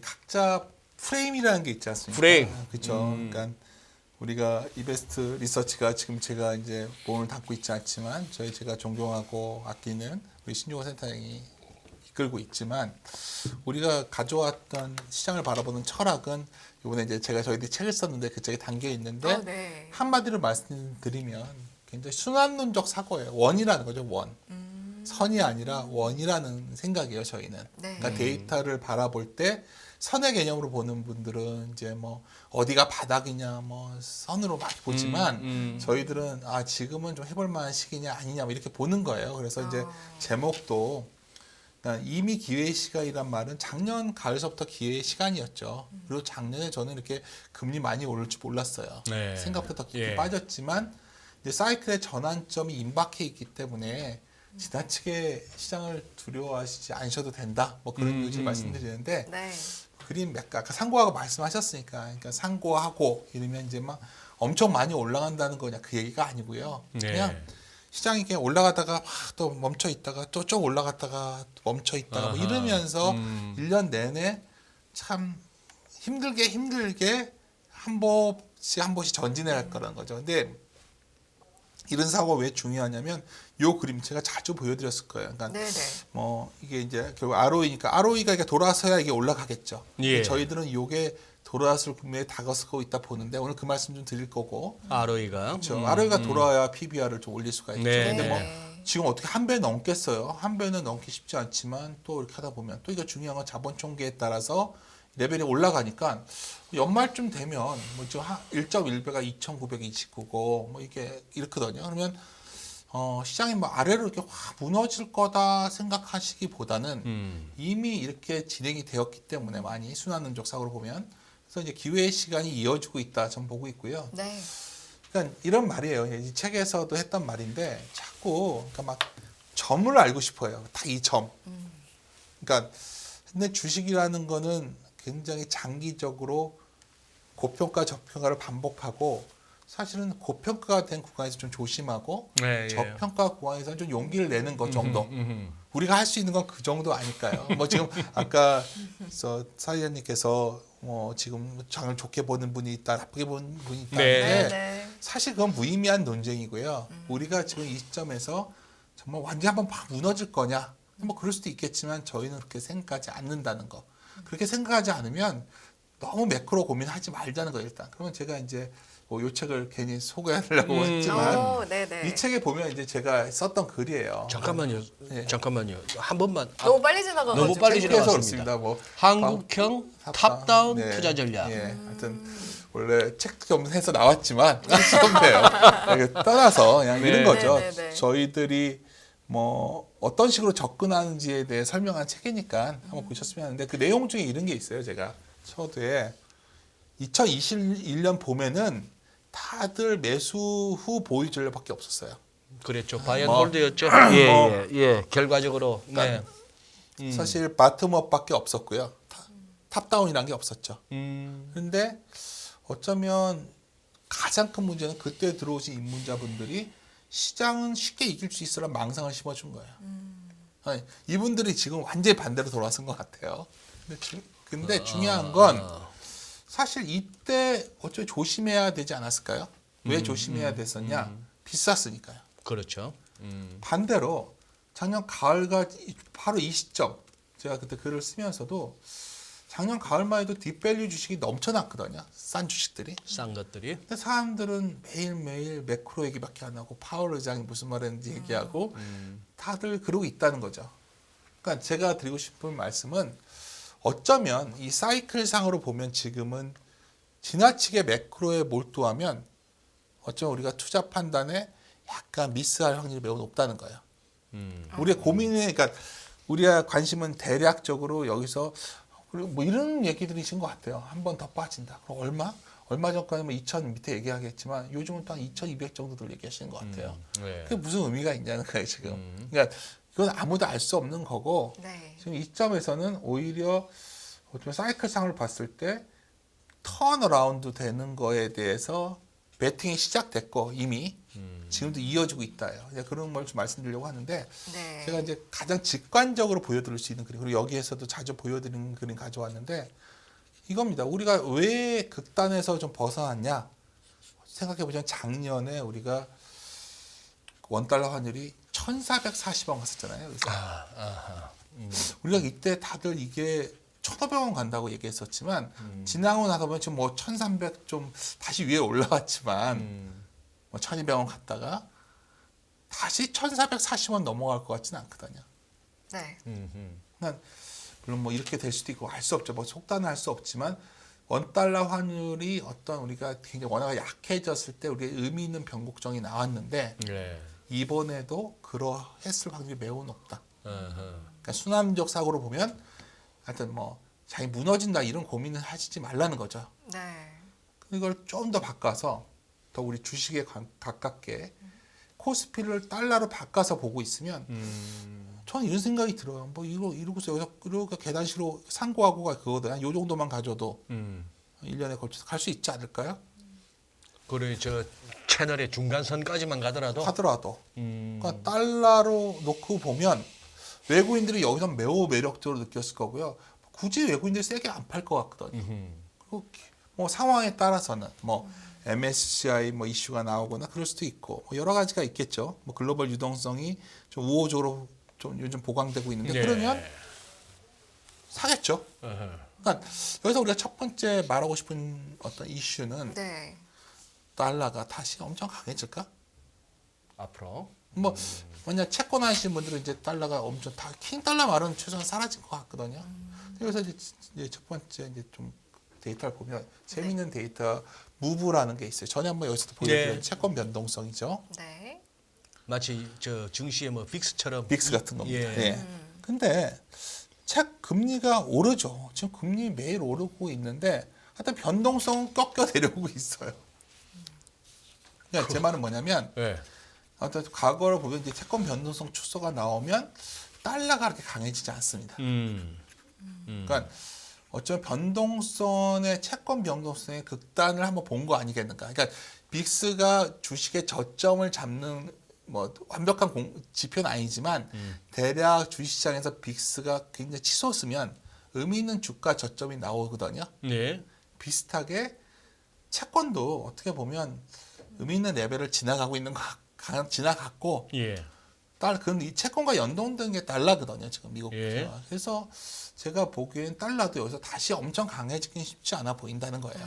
각자 프레임이라는 게 있지 않습니까? 프레임. 그렇죠. 그러니까 우리가 이베스트 리서치가 지금 제가 이제 몸을 담고 있지 않지만 제가 존경하고 아끼는 우리 신종호 센터장이 이끌고 있지만 우리가 가져왔던 시장을 바라보는 철학은 이번에 이제 제가 저희들이 책을 썼는데 그 책에 담겨 있는데 네. 한마디로 말씀드리면 굉장히 순환론적 사고예요. 원이라는 거죠. 원. 선이 아니라 원이라는 생각이에요. 저희는. 네. 그러니까 데이터를 바라볼 때 선의 개념으로 보는 분들은 이제 뭐 어디가 바닥이냐 뭐 선으로 많이 보지만 저희들은 아 지금은 좀 해볼 만한 시기냐 아니냐 뭐 이렇게 보는 거예요. 그래서 이제 제목도 그러니까 이미 기회의 시간이란 말은 작년 가을서부터 기회의 시간이었죠. 그리고 작년에 저는 이렇게 금리 많이 오를 줄 몰랐어요. 네. 생각보다 깊이 예. 빠졌지만 이제 사이클의 전환점이 임박해 있기 때문에 지나치게 시장을 두려워하시지 않으셔도 된다. 뭐 그런 의지를 말씀드리는데 네. 그림 아까 상고하고 말씀하셨으니까 그러니까 상고하고 이러면 이제 막 엄청 많이 올라간다는 거냐 그 얘기가 아니고요. 네. 그냥 시장이 그냥 올라가다가 막 또 멈춰 있다가 또 좀 올라갔다가 또 멈춰 있다가 뭐 이러면서 1년 내내 참 힘들게 한 번씩 전진해 갈 거라는 거죠. 근데 이런 사고가 왜 중요하냐면 요 그림 제가 자주 보여드렸을 거예요. 그러니까 네네. 뭐 이게 이제 결국 ROE니까 ROE가 이게 돌아서야 이게 올라가겠죠. 예. 저희들은 요게 돌아설 분명히 다가서고 있다 보는데 오늘 그 말씀 좀 드릴 거고. ROE가. 그렇죠. ROE가 돌아야 PBR을 좀 올릴 수가 있죠. 네. 근데 뭐 네. 지금 어떻게 한 배 넘겠어요? 한 배는 넘기 쉽지 않지만 또 이렇게 하다 보면 또 이거 중요한 건 자본 총계에 따라서 레벨이 올라가니까 연말쯤 되면 뭐 지금 1.1배가 2,929고 뭐 이게 이렇거든요. 그러면 시장이 뭐 아래로 이렇게 확 무너질 거다 생각하시기보다는 이미 이렇게 진행이 되었기 때문에 많이 순환론적 사고로 보면 그래서 이제 기회의 시간이 이어지고 있다 저는 보고 있고요. 네. 그러니까 이런 말이에요. 이 책에서도 했던 말인데 자꾸 그러니까 막 점을 알고 싶어요. 딱 이 점. 그러니까 근데 주식이라는 거는 굉장히 장기적으로 고평가 저평가를 반복하고 사실은 고평가가 된 구간에서 좀 조심하고 네, 예. 저평가 구간에서는 좀 용기를 내는 것 정도. 우리가 할 수 있는 건 그 정도 아닐까요? 뭐 지금 아까 사위원님께서 뭐 지금 장을 좋게 보는 분이 있다, 나쁘게 보는 분이 있다. 네. 네. 사실 그건 무의미한 논쟁이고요. 우리가 지금 이 시점에서 정말 완전히 한번 막 무너질 거냐? 뭐 그럴 수도 있겠지만 저희는 그렇게 생각하지 않는다는 거. 그렇게 생각하지 않으면 너무 매크로 고민하지 말자는 거 일단. 그러면 제가 이제 뭐 요 책을 괜히 소개하려고 했지만 네네. 이 책에 보면 이제 제가 썼던 글이에요. 잠깐만요. 예. 잠깐만요. 한 번만. 너무 빨리 지나가가지고. 너무 빨리 창피해서 지나갔습니다. 그렇습니다. 뭐 한국형 탑다운 네. 투자 전략. 예, 하여튼 원래 책 좀 해서 나왔지만 처음 봬요. 떠나서 그냥 네. 이런 거죠. 네네네. 저희들이 뭐 어떤 식으로 접근하는지에 대해 설명한 책이니까 한번 보셨으면 하는데 그 내용 중에 이런 게 있어요. 제가 서두에 2021년 봄에는 다들 매수 후 보유 전략밖에 없었어요. 그랬죠. 바이앤 뭐, 홀드였죠. 예. 결과적으로. 네. 사실 바텀업밖에 없었고요. 탑다운이라는 게 없었죠. 그런데 어쩌면 가장 큰 문제는 그때 들어오신 입문자분들이 시장은 쉽게 이길 수 있으라 망상을 심어준 거예요. 아니, 이분들이 지금 완전히 반대로 돌아선 것 같아요. 근데 중요한 건 사실 이때 어쩌면 조심해야 되지 않았을까요? 왜 조심해야 됐었냐? 비쌌으니까요. 그렇죠. 반대로 작년 가을과 바로 이 시점 제가 그때 글을 쓰면서도 작년 가을만 해도 딥밸류 주식이 넘쳐났거든요. 싼 주식들이. 싼 것들이. 근데 사람들은 매일매일 매크로 얘기밖에 안 하고 파월 의장이 무슨 말 했는지 얘기하고 다들 그러고 있다는 거죠. 그러니까 제가 드리고 싶은 말씀은 어쩌면 이 사이클 상으로 보면 지금은 지나치게 매크로에 몰두하면 어쩌면 우리가 투자 판단에 약간 미스할 확률이 매우 높다는 거예요. 우리의 고민은 그러니까 우리가 관심은 대략적으로 여기서 그리고 뭐 이런 얘기들이신 것 같아요. 한 번 더 빠진다. 그럼 얼마 전까지는 2,000 밑에 얘기하겠지만 요즘은 또 한 2,200 정도들 얘기하시는 것 같아요. 네. 그게 무슨 의미가 있냐는 거예요 지금. 그러니까 이건 아무도 알 수 없는 거고 네. 지금 이 점에서는 오히려 어쩌면 사이클상을 봤을 때 턴어라운드 되는 거에 대해서 베팅이 시작됐고 이미 지금도 이어지고 있다요. 그런 걸 좀 말씀드리려고 하는데 네. 제가 이제 가장 직관적으로 보여드릴 수 있는 그림 그리고 여기에서도 자주 보여드리는 그림 가져왔는데 이겁니다. 우리가 왜 극단에서 좀 벗어났냐 생각해 보면 작년에 우리가 원달러 환율이 1,440원 갔었잖아요. 그래서 우리가 이때 다들 이게 1,500원 간다고 얘기했었지만 지나고 나서 보면 지금 뭐 1,300 좀 다시 위에 올라갔지만 뭐 1,200원 갔다가 다시 1,440원 넘어갈 것 같지는 않거든요. 네. 난 물론 뭐 이렇게 될 수도 있고 알 수 없죠. 뭐 속단은 할 수 없지만 원달러 환율이 어떤 우리가 굉장히 원화가 약해졌을 때 우리의 의미 있는 변곡점이 나왔는데 네. 이번에도 그러했을 확률이 매우 높다. 어허. 그러니까 순환적 사고로 보면 하여튼 뭐 자기 무너진다 이런 고민을 하시지 말라는 거죠. 네. 이걸 좀 더 바꿔서 더 우리 주식에 가깝게 코스피를 달러로 바꿔서 보고 있으면 저는 이런 생각이 들어요. 뭐 이러고서 여기서 이렇게 계단식으로 상고하고가 그거든. 요 정도만 가져도 1년에 걸쳐서 갈 수 있지 않을까요? 그리고 저 채널의 중간선까지만 가더라도 하더라도. 그러니까 달러로 놓고 보면 외국인들이 여기서 매우 매력적으로 느꼈을 거고요. 굳이 외국인들이 세게 안 팔 것 같거든요. 그리고 뭐 상황에 따라서는 뭐 MSCI 뭐 이슈가 나오거나 그럴 수도 있고 뭐 여러 가지가 있겠죠. 뭐 글로벌 유동성이 좀 우호적으로 좀 요즘 보강되고 있는데 네. 그러면 사겠죠. 어허. 그러니까 여기서 우리가 첫 번째 말하고 싶은 어떤 이슈는 네. 달러가 다시 엄청 강해질까? 앞으로 뭐 만약 채권 하시는 분들은 이제 달러가 엄청 다 킹 달러 말은 최소한 사라진 것 같거든요. 그래서 이제 첫 번째 이제 좀 데이터를 보면 재미있는 데이터 무브라는 게 있어요. 전에 한번 여기서도 보여드린 네. 채권 변동성이죠. 네. 마치 저 증시의 뭐 빅스처럼 빅스 같은 겁니다. 예. 예. 근데 책 금리가 오르죠. 지금 금리 매일 오르고 있는데 하여튼 변동성은 꺾여 내려오고 있어요. 그러니까 제 말은 뭐냐면 예. 어떤 과거를 보면 이제 채권 변동성 축소가 나오면 달러가 그렇게 강해지지 않습니다. 그러니까 어쩌면 변동성의 채권 변동성의 극단을 한번 본 거 아니겠는가. 그러니까 빅스가 주식의 저점을 잡는 뭐 완벽한 지표는 아니지만 대략 주식시장에서 빅스가 굉장히 치솟으면 의미 있는 주가 저점이 나오거든요. 네. 비슷하게 채권도 어떻게 보면 의미 있는 레벨을 지나가고 있는 지나갔고 예. 그런 이 채권과 연동된 게 달러거든요. 지금 미국 예. 부채가. 그래서 제가 보기엔 달러도 여기서 다시 엄청 강해지긴 쉽지 않아 보인다는 거예요.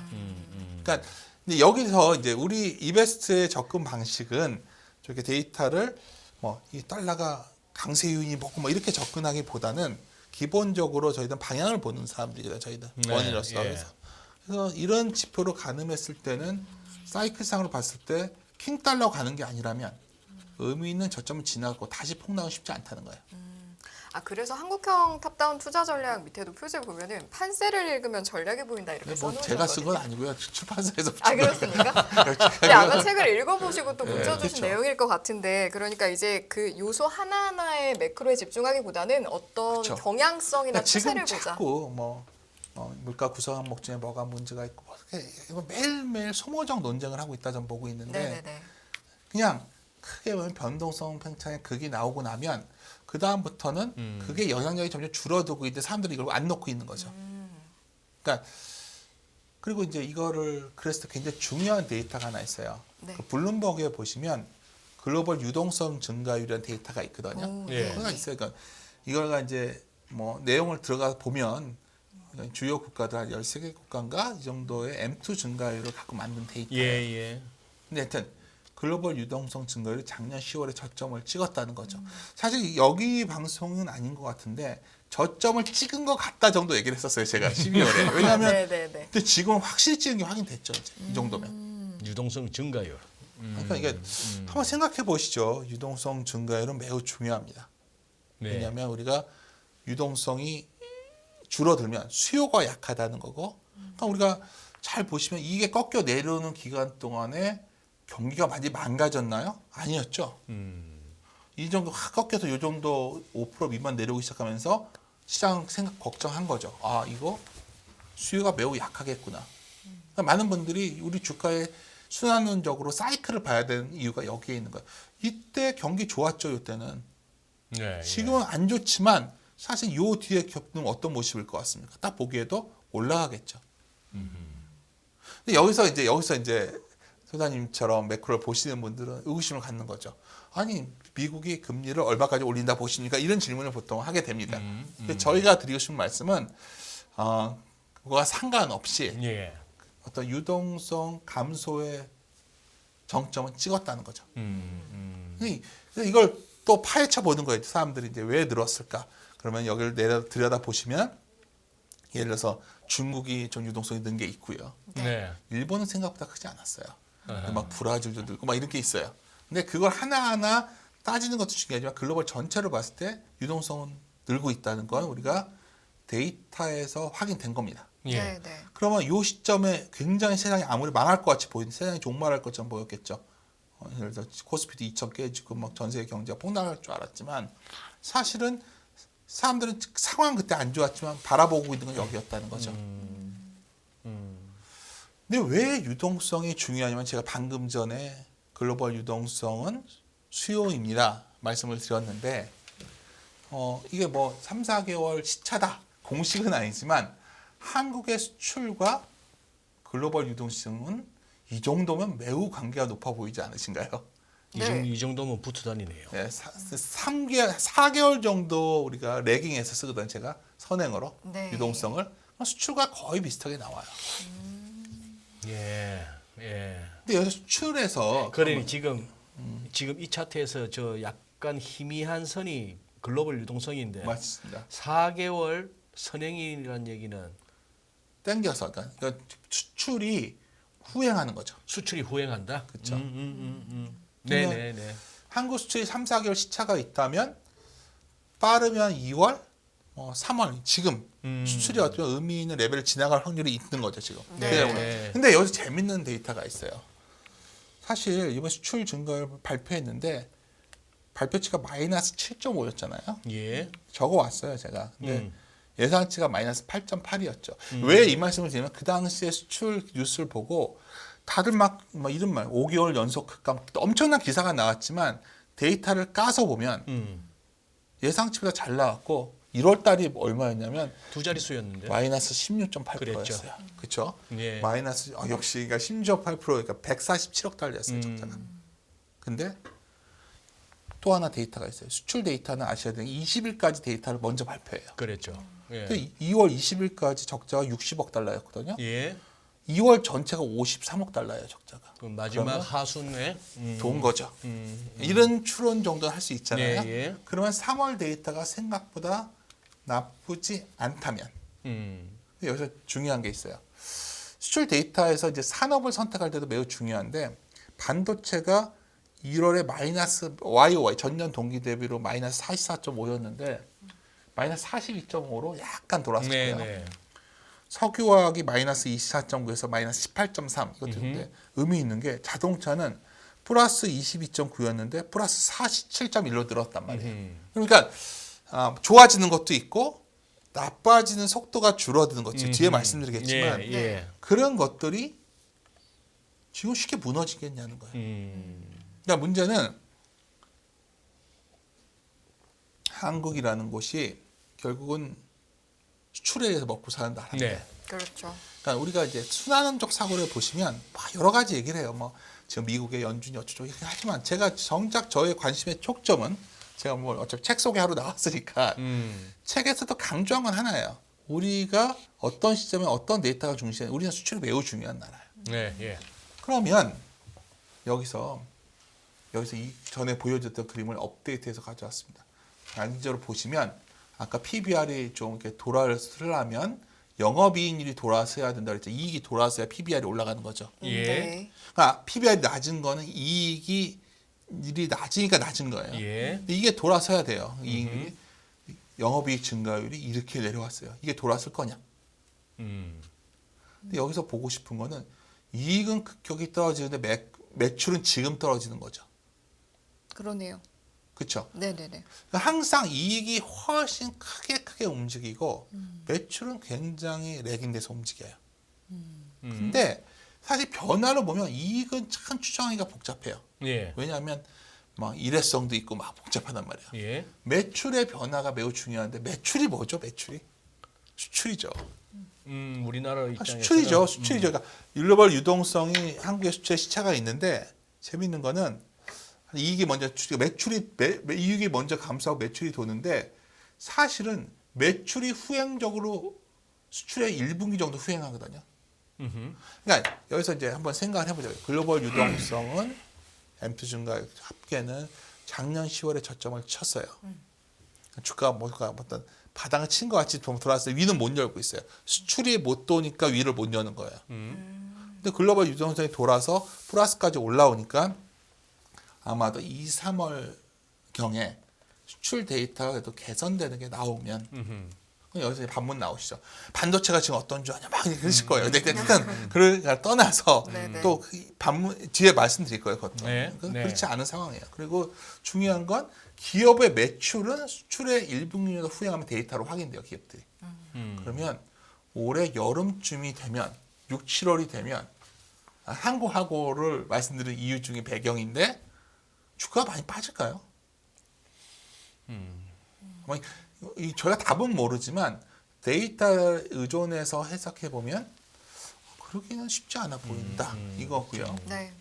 그러니까 근데 여기서 이제 우리 이베스트의 접근 방식은 저렇게 데이터를 뭐 이 달러가 강세 요인이 뭐고 뭐 이렇게 접근하기보다는 기본적으로 저희들은 방향을 보는 사람들이거든요. 저희들 네, 원인으로서. 예. 그래서 이런 지표로 가늠했을 때는 사이클상으로 봤을 때 킹 달러 가는 게 아니라면 의미 있는 저점을 지나고 다시 폭락은 쉽지 않다는 거예요. 아 그래서 한국형 탑다운 투자 전략 밑에도 표지 보면은 판세를 읽으면 전략이 보인다 이렇게 뭐 써놓으셨거든요. 제가 쓴 건 아니고요. 출판사에서 아 그렇습니까? 근데 아마 책을 읽어보시고 또 묻혀주신 그렇죠. 내용일 것 같은데 그러니까 이제 그 요소 하나하나의 매크로에 집중하기보다는 어떤 그렇죠. 경향성이나 그러니까 지금 추세를 보자. 자꾸 뭐 물가 구성 항목 중에 뭐가 문제가 있고 뭐 이거 매일매일 소모적 논쟁을 하고 있다 전 보고 있는데 네네네. 그냥 크게 보면 변동성 팽창의 극이 나오고 나면 그 다음부터는 그게 영향력이 점점 줄어들고 있는데 사람들이 이걸 안 놓고 있는 거죠. 그러니까 그리고 이제 이거를 그랬을 때 굉장히 중요한 데이터가 하나 있어요. 네. 그 블룸버그에 보시면 글로벌 유동성 증가율이라는 데이터가 있거든요. 오, 예. 그거가 있어요. 그러니까 이거가 이제 뭐 내용을 들어가 보면 주요 국가들 한 13개 국가인가 이 정도의 M2 증가율을 갖고 만든 데이터예요. 예, 예. 근데 하여튼 글로벌 유동성 증가율이 작년 10월에 저점을 찍었다는 거죠. 사실 여기 방송은 아닌 것 같은데 저점을 찍은 것 같다 정도 얘기를 했었어요. 제가 12월에. 왜냐하면 네네네. 근데 지금은 확실히 찍은 게 확인됐죠. 이제 이 정도면. 유동성 증가율. 그러니까 이게 한번 생각해 보시죠. 유동성 증가율은 매우 중요합니다. 네. 왜냐하면 우리가 유동성이 줄어들면 수요가 약하다는 거고 그러니까 우리가 잘 보시면 이게 꺾여 내려오는 기간 동안에 경기가 많이 망가졌나요? 아니었죠. 이 정도 확 꺾여서 이 정도 5% 미만 내려오기 시작하면서 시장 생각 걱정한 거죠. 아 이거 수요가 매우 약하겠구나. 그러니까 많은 분들이 우리 주가에 순환론적으로 사이클을 봐야 되는 이유가 여기에 있는 거예요. 이때 경기 좋았죠, 이때는. 네, 지금은 안 좋지만 사실 요 뒤에 겪는 어떤 모습일 것 같습니까? 딱 보기에도 올라가겠죠. 근데 여기서 이제 소장님처럼 매크로를 보시는 분들은 의구심을 갖는 거죠. 아니 미국이 금리를 얼마까지 올린다 보십니까? 이런 질문을 보통 하게 됩니다. 근데 저희가 드리고 싶은 말씀은 그거와 상관없이 예. 어떤 유동성 감소의 정점은 찍었다는 거죠. 그래서 이걸 또 파헤쳐 보는 거예요. 사람들이 이제 왜 늘었을까? 그러면 여기를 들여다 보시면 예를 들어서 중국이 좀 유동성이 는 게 있고요. 네. 일본은 생각보다 크지 않았어요. 아하. 막 브라질도 늘고 막 이런 게 있어요. 근데 그걸 하나하나 따지는 것도 중요하지만 글로벌 전체로 봤을 때 유동성은 늘고 있다는 건 우리가 데이터에서 확인된 겁니다. 예. 네, 네. 그러면 이 시점에 굉장히 세상이 아무리 망할 것 같이 보이는 세상이 종말할 것처럼 보였겠죠. 예를 들어 코스피도 2천 깨지고 막 전 세계 경제가 폭락할 줄 알았지만 사실은 사람들은 상황 그때 안 좋았지만 바라보고 있는 건 여기였다는 거죠. 근데 왜 유동성이 중요하냐면 제가 방금 전에 글로벌 유동성은 수요입니다 말씀을 드렸는데 이게 뭐 3, 4개월 시차다 공식은 아니지만 한국의 수출과 글로벌 유동성은 이 정도면 매우 관계가 높아 보이지 않으신가요? 네. 이 정도면 붙어 다니네요. 네, 4개월 정도 우리가 레깅에서 쓰거든요. 제가 선행으로 네. 유동성을 수출과 거의 비슷하게 나와요. 예. 예. 근데 여기서 수출에서 그러니 지금 이 차트에서 저 약간 희미한 선이 글로벌 유동성인데 맞습니다. 4개월 선행이라는 얘기는 땡겨서 그러니까 수출이 후행하는 거죠. 수출이 후행한다. 그렇죠. 네네네. 한국 수출이 3, 4개월 시차가 있다면 빠르면 2월, 3월 지금 수출이 어떤 의미 있는 레벨을 지나갈 확률이 있는 거죠 지금. 네. 네. 근데 여기서 재밌는 데이터가 있어요. 사실 이번 수출 증가를 발표했는데 발표치가 마이너스 7.5였잖아요. 예. 적어 왔어요 제가. 근데 예상치가 마이너스 8.8이었죠. 왜 이 말씀을 드리면 그 당시에 수출 뉴스를 보고 다들 막 이런 말 5개월 연속 흑감 엄청난 기사가 나왔지만 데이터를 까서 보면 예상치보다 잘 나왔고 1월 달이 얼마였냐면 두 자릿수였는데. 마이너스 16.8%였어요. 그렇죠? 예. 마이너스 역시 그러니까 16.8% 그러니까 147억 달러였어요, 적자가. 근데 또 하나 데이터가 있어요. 수출 데이터는 아셔야 되는 게 20일까지 데이터를 먼저 발표해요. 그랬죠. 예. 근데 2월 20일까지 적자가 60억 달러였거든요. 예. 2월 전체가 53억 달러예요, 적자가. 그 마지막 그러면 하순에 좋은 거죠. 이런 추론 정도는 할 수 있잖아요. 예, 예. 그러면 3월 데이터가 생각보다 나쁘지 않다면 여기서 중요한 게 있어요. 수출 데이터에서 이제 산업을 선택할 때도 매우 중요한데 반도체가 1월에 마이너스 YOY 전년 동기 대비로 마이너스 44.5였는데 마이너스 42.5로 약간 돌았을 거예요. 네네. 석유화학이 마이너스 24.9에서 마이너스 18.3 이것들인데 의미 있는 게 자동차는 플러스 22.9였는데 플러스 47.1로 늘었단 말이에요. 그러니까 좋아지는 것도 있고 나빠지는 속도가 줄어드는 거죠. 뒤에 말씀드리겠지만 예, 예. 그런 것들이 지금 쉽게 무너지겠냐는 거예요. 그러니까 문제는 한국이라는 곳이 결국은 수출에 의해서 먹고 사는 나라입니다. 네. 그렇죠. 그러니까 우리가 이제 순환론적 사고를 보시면 막 여러 가지 얘기를 해요. 뭐 지금 미국의 연준이 어쩌고 이렇게 하지만 제가 정작 저의 관심의 초점은 제가 뭐 어차피 책 소개하러 나왔으니까 책에서도 강조한 건 하나예요. 우리가 어떤 시점에 어떤 데이터가 중시해 우리는 수출이 매우 중요한 나라예요. 네, 예. 그러면 여기서 이 전에 보여줬던 그림을 업데이트해서 가져왔습니다. 안지적으로 보시면 아까 PBR이 좀 이렇게 돌아서려면 영업이익률이 돌아서야 된다 그랬죠. 이익이 돌아서야 PBR이 올라가는 거죠. 예. 네. 그러니까 PBR이 낮은 거는 이익이 일이 낮으니까 낮은 거예요. 예. 근데 이게 돌아서야 돼요. 이익률이 영업이익 증가율이 이렇게 내려왔어요. 이게 돌아설 거냐? 근데 여기서 보고 싶은 거는 이익은 급격히 떨어지는데 매출은 지금 떨어지는 거죠. 그러네요. 그렇죠? 네네네. 항상 이익이 훨씬 크게 움직이고 매출은 굉장히 렉인돼서 움직여요. 근데 사실 변화를 보면 이익은 참 추정하기가 복잡해요. 예. 왜냐하면 막 일회성도 있고 막 복잡하단 말이에요. 예. 매출의 변화가 매우 중요한데 매출이 뭐죠? 매출이 수출이죠. 우리나라 입장에서 수출이죠. 그러니까 글로벌 유동성이 한국의 수출의 시차가 있는데 재밌는 거는 이익이 먼저 이익이 먼저 감소하고 매출이 도는데 사실은 매출이 후행적으로 수출의 1분기 정도 후행하거든요. 그러니까 여기서 이제 한번 생각을 해보자고요. 글로벌 유동성은 엠투증과 합계는 작년 10월에 저점을 쳤어요. 주가가 뭔가 어떤 바닥을 친 것 같이 돌아왔어요. 위는 못 열고 있어요. 수출이 못 도니까 위를 못 여는 거예요. 근데 글로벌 유동성이 돌아서 플러스까지 올라오니까 아마도 2, 3월 경에 수출 데이터가 그래도 개선되는 게 나오면 여기서 이제 반문 나오시죠. 반도체가 지금 어떤 줄 아냐 막 그러실 거예요. 근데 일단 그걸 떠나서 네네. 또 반문 뒤에 말씀드릴 거예요. 그것도. 네. 그렇지 않은 상황이에요. 그리고 중요한 건 기업의 매출은 수출의 1분기보다 후행하면 데이터로 확인돼요. 기업들이. 그러면 올해 여름쯤이 되면 6, 7월이 되면 항고하고를 말씀드린 이유 중에 배경인데 주가가 많이 빠질까요? 저희가 답은 모르지만 데이터 의존해서 해석해 보면 그러기는 쉽지 않아 보인다 이거고요. 네.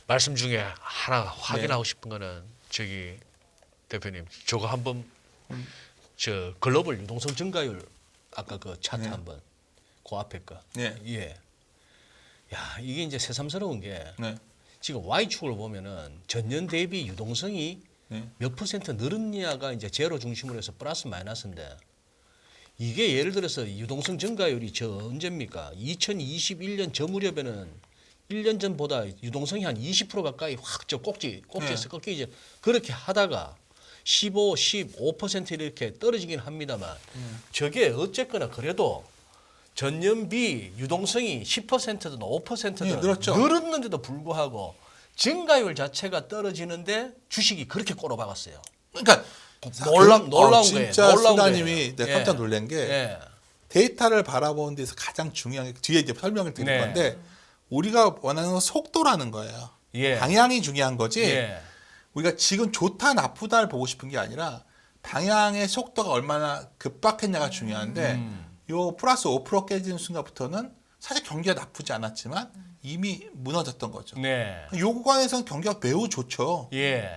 말씀 중에 하나 확인하고 싶은 거는 저기 대표님 저거 한번 저 글로벌 유동성 증가율 아까 그 차트 네. 한번 그 앞에 거. 네. 예. 야, 이게 이제 새삼스러운 게 네, 지금 Y축을 보면은 전년 대비 유동성이 네, 몇 퍼센트 늘었냐가 이제 제로 중심으로 해서 플러스 마이너스인데 이게 예를 들어서 유동성 증가율이 저 언제입니까? 2021년 저 무렵에는 1년 전보다 유동성이 한 20% 가까이 확 저 꼭지에서 꺾이지 그렇게 하다가 15, 15% 이렇게 떨어지긴 합니다만 저게 어쨌거나 그래도 전년비 유동성이 10%든 5%든 네, 늘었죠. 늘었는데도 불구하고 증가율 자체가 떨어지는데 주식이 그렇게 꼬라박았어요. 그러니까 놀라운 거예요. 진짜 놀라운 수다님이 거예요. 깜짝 놀란 게 예. 데이터를 바라보는 데서 가장 중요한 게 뒤에 이제 설명을 드릴 네. 건데 우리가 원하는 건 속도라는 거예요. 예. 방향이 중요한 거지. 예. 우리가 지금 좋다 나쁘다를 보고 싶은 게 아니라 방향의 속도가 얼마나 급박했냐가 중요한데 요 플러스 5% 깨지는 순간부터는 사실 경기가 나쁘지 않았지만 이미 무너졌던 거죠. 네. 요 구간에서는 경기가 매우 좋죠. 예.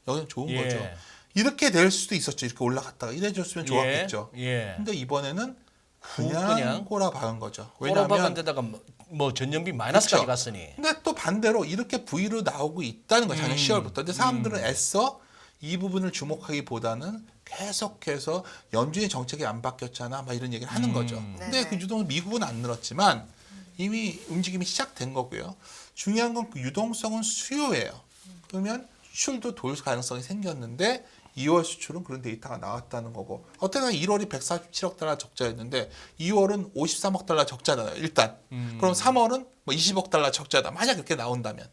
여기는 좋은 예. 거죠. 이렇게 될 수도 있었죠. 이렇게 올라갔다가 이래줬으면 좋았겠죠. 예. 근데 이번에는 그냥 그냥 꼬라박은 거죠. 꼬라박은 왜냐하면 데다가 뭐 전년비 마이너스까지 그쵸. 갔으니. 근데 또 반대로 이렇게 V로 나오고 있다는 거예요. 작년 10월부터. 근데 사람들은 애써 이 부분을 주목하기보다는 계속해서 연준의 정책이 안 바뀌었잖아. 막 이런 얘기를 하는 거죠. 근데 네네. 그 유동성 미국은 안 늘었지만 이미 움직임이 시작된 거고요. 중요한 건 그 유동성은 수요예요. 그러면 수출도 돌 가능성이 생겼는데 2월 수출은 그런 데이터가 나왔다는 거고 어쨌든 1월이 147억 달러 적자였는데 2월은 53억 달러 적자잖아요. 일단. 그럼 3월은 뭐 20억 달러 적자다. 만약 그렇게 나온다면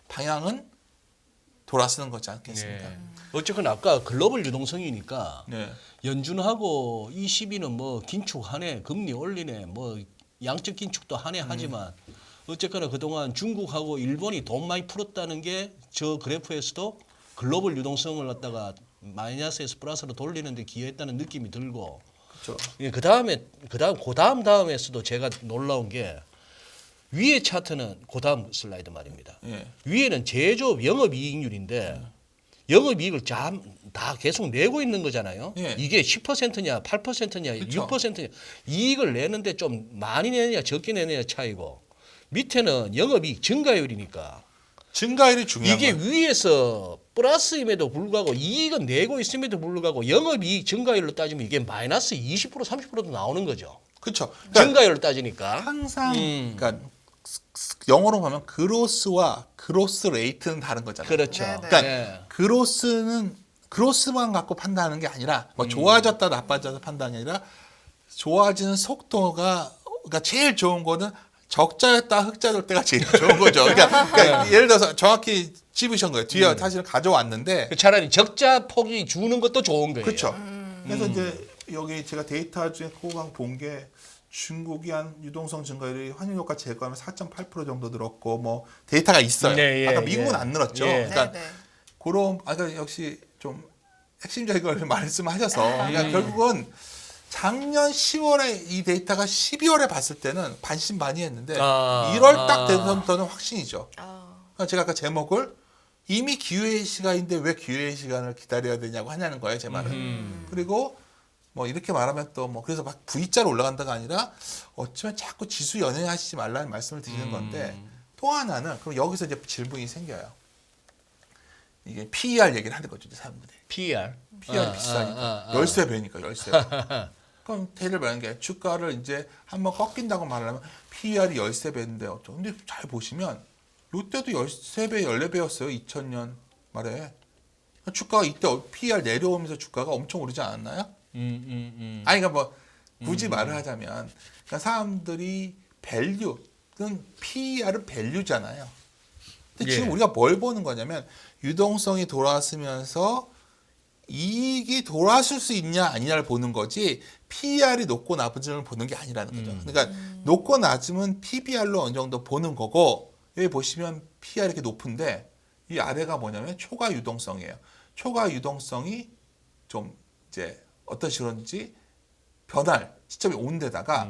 방향은 돌아서는 거지 않겠습니까? 예. 어쨌거나 아까 글로벌 유동성이니까 네. 연준하고 ECB는 뭐 긴축하네, 금리 올리네, 뭐 양적 긴축도 하네 하지만 어쨌거나 그동안 중국하고 일본이 돈 많이 풀었다는 게 저 그래프에서도 글로벌 유동성을 갖다가 마이너스에서 플러스로 돌리는데 기여했다는 느낌이 들고 그렇죠. 예, 그 다음에서도 제가 놀라운 게 위에 차트는 그 다음 슬라이드 말입니다. 예. 위에는 제조업 영업이익률인데 영업이익을 다 계속 내고 있는 거잖아요. 예. 이게 10%냐 8%냐 그쵸. 6%냐 이익을 내는데 좀 많이 내느냐 적게 내느냐 차이고 밑에는 영업이익 증가율이니까 증가율이 중요한 이게 거예요. 위에서 플러스임에도 불구하고 이익은 내고 있음에도 불구하고 영업이익 증가율로 따지면 이게 마이너스 20% 30%도 나오는 거죠. 그렇죠. 그러니까 증가율로 따지니까. 항상 그러니까 영어로 보면 그로스와 그로스 레이트는 다른 거잖아요. 그렇죠. 네네. 그러니까 예. 그로스만 갖고 판단하는 게 아니라 뭐 좋아졌다 나빠졌다 판단이 아니라 좋아지는 속도가 그러니까 제일 좋은 거는 적자였다 흑자 될 때가 제일 좋은 거죠. 그러니까 예를 들어서 정확히 찝으신 거예요. 뒤에 사실은 가져왔는데 차라리 적자 폭이 주는 것도 좋은 거예요. 그렇죠. 그래서 이제 여기 제가 데이터 중에 코강 본 게 중국이 한 유동성 증가율이 환율 효과 제거하면 4.8% 정도 늘었고 뭐 데이터가 있어요. 네, 예, 아까 미국은 예. 안 늘었죠. 예. 그러니까 네, 네. 그런 아까 역시 좀 핵심적인 걸 말씀하셔서 그러니까 결국은 작년 10월에 이 데이터가 12월에 봤을 때는 반신반의했는데 1월 딱 되면서부터는 확신이죠. 그러니까 제가 아까 제목을 이미 기회의 시간인데 왜 기회의 시간을 기다려야 되냐고 하냐는 거예요, 제 말은. 그리고 뭐 이렇게 말하면 또 뭐 그래서 막 V자로 올라간다가 아니라 어쩌면 자꾸 지수 연연하시지 말라는 말씀을 드리는 건데 또 하나는 그럼 여기서 이제 질문이 생겨요. 이게 PER 얘기를 하는 거죠, 이제 사람들이. PER. PER 비싸니까 13배니까 13배. 그럼 대를 말하는 게 주가를 이제 한번 꺾인다고 말하면 PER이 13배인데 어쩌. 근데 잘 보시면 이때도 13배, 14배였어요. 2000년 말에. 주가가 이때 PER 내려오면서 주가가 엄청 오르지 않았나요? 아니 그러니까 뭐 굳이 말을 하자면 그러니까 사람들이 밸류는 PER은 밸류잖아요. 근데 지금 예. 우리가 뭘 보는 거냐면 유동성이 돌아서면서 이익이 돌아설 수 있냐 아니냐를 보는 거지 PER이 높고 낮음을 보는 게 아니라는 거죠. 그러니까 높고 낮음은 PBR로 어느 정도 보는 거고 여기 보시면 PER이 이렇게 높은데 이 아래가 뭐냐면 초과 유동성이에요. 초과 유동성이 좀 이제 어떤 식으로인지 변할 시점이 온 데다가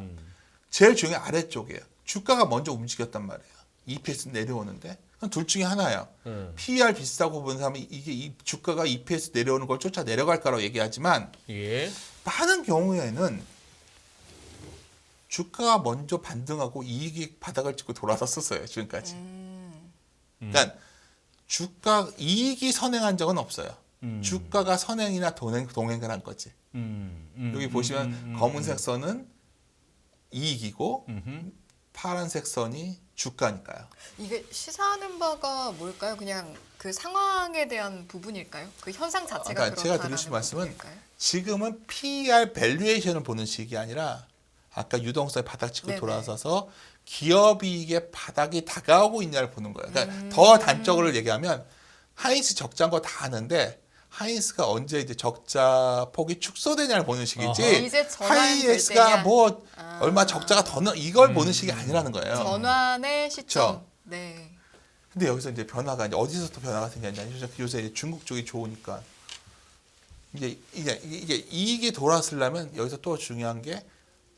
제일 중요한 아래쪽이에요. 주가가 먼저 움직였단 말이에요. EPS 내려오는데 둘 중에 하나예요. PER 비싸고 보는 사람은 이게 이 주가가 EPS 내려오는 걸 쫓아 내려갈까라고 얘기하지만 예. 많은 경우에는 주가가 먼저 반등하고 이익이 바닥을 찍고 돌아섰었어요. 지금까지. 그러니까 주가 이익이 선행한 적은 없어요. 주가가 선행이나 동행을 한 거지. 여기 보시면 검은색 선은 이익이고 파란색 선이 주가니까요. 이게 시사하는 바가 뭘까요? 그냥 그 상황에 대한 부분일까요? 그 현상 자체가 그러니까 제가 그렇다라는 드리신 말씀은 부분일까요? 지금은 PER 밸류에이션을 보는 시기 아니라 아까 유동성이 바닥 찍고 네네. 돌아서서 기업이익의 바닥이 다가오고 있냐를 보는 거예요. 그러니까 더 단적으로 얘기하면 하이닉스 적자인 거 다 아는데 하이닉스가 언제 이제 적자 폭이 축소되냐를 보는 시기지 이제 전환될 하이닉스가 때냐? 뭐 얼마 적자가 더 이걸 보는 시기 아니라는 거예요. 전환의 시점. 그쵸. 네. 근데 여기서 이제 변화가 이제 어디서 또 변화가 생겼냐? 요새 이제 중국 쪽이 좋으니까 이게 이익이 돌아서려면 여기서 또 중요한 게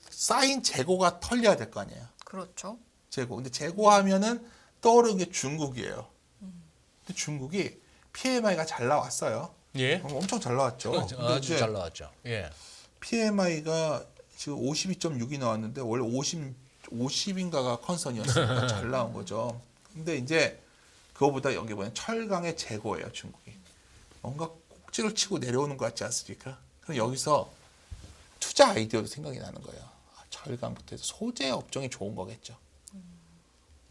쌓인 재고가 털려야 될 거 아니에요. 그렇죠. 재고. 근데 재고하면은 떠오르는 게 중국이에요. 근데 중국이 PMI가 잘 나왔어요. 예. 엄청 잘 나왔죠. 근데 아주 이제 잘 나왔죠. 예. PMI가 지금 52.6이 나왔는데 원래 50인가가 컨선이었으니까 잘 나온 거죠. 근데 이제 그거보다 여기 보면 철강의 재고예요, 중국이. 뭔가 꼭지를 치고 내려오는 것 같지 않습니까? 그럼 여기서 투자 아이디어도 생각이 나는 거예요. 철강부터 해서 소재 업종이 좋은 거겠죠.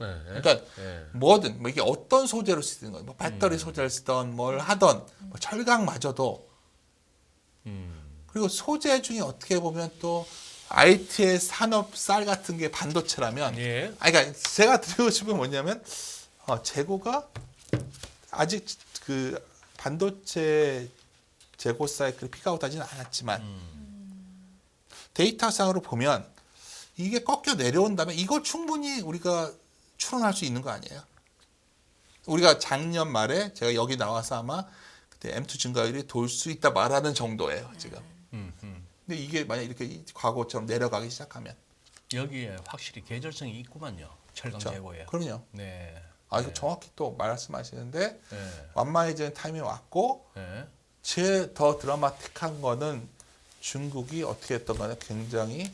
네. 그러니까 예. 뭐든 뭐 이게 어떤 소재로 쓰든 거예요. 뭐 배터리 소재를 쓰던 뭘 하던 뭐 철강마저도 그리고 소재 중에 어떻게 보면 또 IT의 산업 쌀 같은 게 반도체라면 예. 그러니까 제가 드리고 싶은 건 뭐냐면 재고가 아직 그 반도체 재고 사이클이 피크아웃하지는 않았지만 데이터상으로 보면 이게 꺾여 내려온다면 이걸 충분히 우리가 추론할 수 있는 거 아니에요? 우리가 작년 말에 제가 여기 나와서 아마 그때 M2 증가율이 돌 수 있다 말하는 정도예요, 지금. 근데 이게 만약 이렇게 과거처럼 내려가기 시작하면 여기에 확실히 계절성이 있구만요. 철강 그렇죠? 재고에. 그럼요. 네. 이거 정확히 또 말씀하시는데 예. 완만해지는 타이밍이 왔고 예. 제 더 드라마틱한 거는 중국이 어떻게 했던 간에 굉장히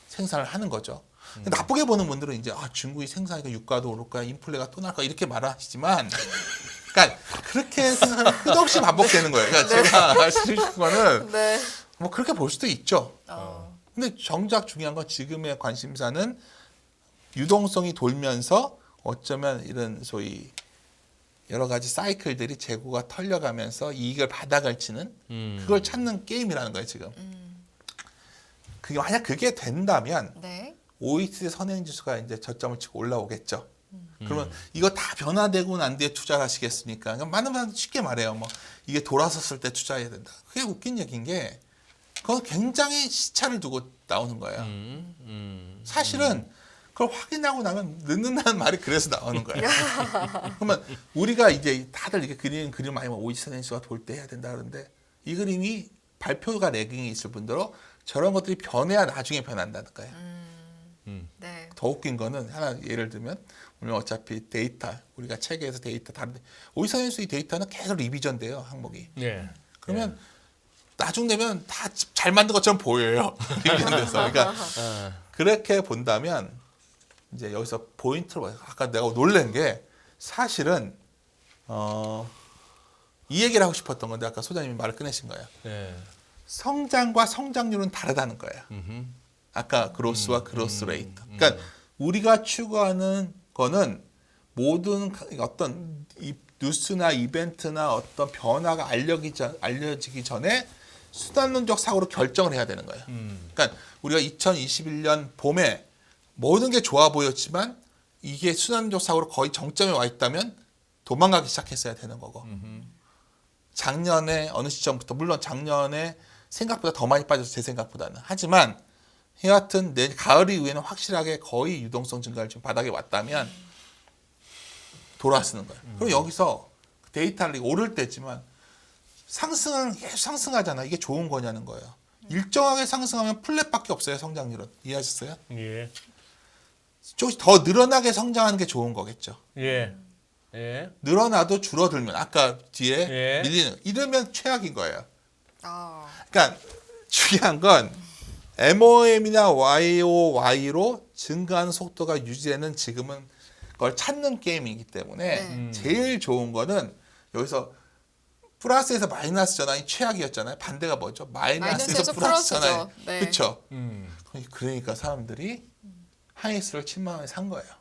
생산을 하는 거죠. 나쁘게 보는 분들은 이제 중국이 생산하니까 유가도 오를 거야, 인플레가 또 날 거야 이렇게 말하시지만 그러니까 그렇게 생각하면 끝없이 반복되는 거예요. 그러니까 제가 말씀드리고 싶은 거는 네. 뭐 그렇게 볼 수도 있죠. 어. 근데 정작 중요한 건 지금의 관심사는 유동성이 돌면서 어쩌면 이런 소위 여러 가지 사이클들이 재고가 털려가면서 이익을 바닥을 치는 그걸 찾는 게임이라는 거예요, 지금. 그게 만약 그게 된다면 네. OECD 선행지수가 이제 저점을 치고 올라오겠죠. 그러면 이거 다 변화되고 난 뒤에 투자를 하시겠습니까? 그러니까 많은 사람들 쉽게 말해요. 뭐 이게 돌아섰을 때 투자해야 된다. 그게 웃긴 얘기인 게 그건 굉장히 시차를 두고 나오는 거예요. 사실은 그걸 확인하고 나면 늦는다는 말이 그래서 나오는 거예요. 그러면 우리가 이제 다들 이렇게 그리는 그림 많이 오이스텐스가 돌 때 해야 된다 그러는데 이 그림이 발표가 레깅이 있을 뿐더러 저런 것들이 변해야 나중에 변한다는 거예요. 네. 더 웃긴 거는 하나 예를 들면 오늘 어차피 데이터 우리가 책에서 데이터 다른데 오이스텐스 이 데이터는 계속 리비전돼요 항목이. 예. 그러면 나중 되면 다 잘 만든 것처럼 보여요. 리비전돼서. 그러니까 그렇게 본다면 이제 여기서 포인트로 봐요. 아까 내가 놀란 게 사실은 이 얘기를 하고 싶었던 건데 아까 소장님이 말을 꺼내신 거예요. 예. 성장과 성장률은 다르다는 거예요. 아까 그로스와 그로스 레이트. 그러니까 우리가 추구하는 거는 모든 어떤 뉴스나 이벤트나 어떤 변화가 알려지기 전에 수단론적 사고로 결정을 해야 되는 거예요. 그러니까 우리가 2021년 봄에 모든 게 좋아 보였지만 이게 수단론적 사고로 거의 정점에 와 있다면 도망가기 시작했어야 되는 거고. 작년에 어느 시점부터 물론 작년에 생각보다 더 많이 빠져서 제 생각보다는 하지만 여하튼 내일 가을 이후에는 확실하게 거의 유동성 증가를 지금 바닥에 왔다면 돌아서는 거예요. 그리고 여기서 데이터를 오를 때지만 상승은 계속 상승하잖아. 이게 좋은 거냐는 거예요. 일정하게 상승하면 플랫밖에 없어요. 성장률은 이해하셨어요? 예. 조금 더 늘어나게 성장하는 게 좋은 거겠죠. 예. 예. 늘어나도 줄어들면 아까 뒤에 예. 밀리는 이러면 최악인 거예요. 아, 그러니까 중요한 건 MOM이나 YOY로 증가하는 속도가 유지되는 지금은 그걸 찾는 게임이기 때문에 제일 좋은 거는 여기서 플러스에서 마이너스 전환이 최악이었잖아요. 반대가 뭐죠? 마이너스에서 플러스 전환. 플러스죠. 네. 그렇죠. 그러니까 사람들이 하이스를 7만 원에 산 거예요.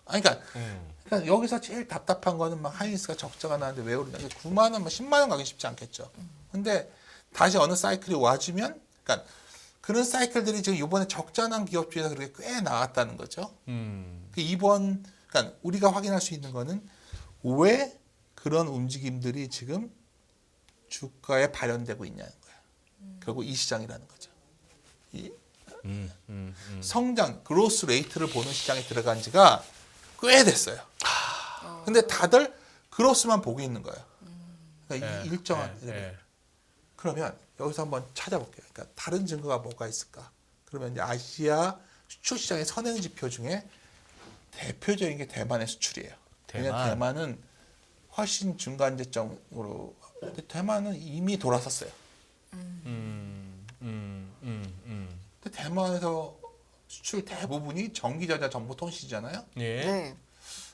아니, 그러니까 여기서 제일 답답한 거는 막 하이니스가 적자가 나는데 왜 오르냐. 9만 원, 10만 원 가기 쉽지 않겠죠. 근데 다시 어느 사이클이 와주면, 그러니까 그런 사이클들이 지금 이번에 적자 난 기업 중에서 그렇게 꽤 나왔다는 거죠. 그러니까 우리가 확인할 수 있는 거는 왜 그런 움직임들이 지금 주가에 발현되고 있냐는 거예요. 결국 이 시장이라는 거죠. 이 성장, 그로스 레이트를 보는 시장에 들어간 지가 꽤 됐어요. 근데 다들 그로스만 보고 있는 거예요. 그러니까 이 일정한 그러면 여기서 한번 찾아볼게요. 그러니까 다른 증거가 뭐가 있을까? 그러면 이제 아시아 수출 시장의 선행 지표 중에 대표적인 게 대만의 수출이에요. 왜냐하면 대만은 훨씬 중간재점으로 근데 대만은 이미 돌아섰어요. 근데 대만에서 수출 대부분이 전기전자 정보통신이잖아요. 예. 네.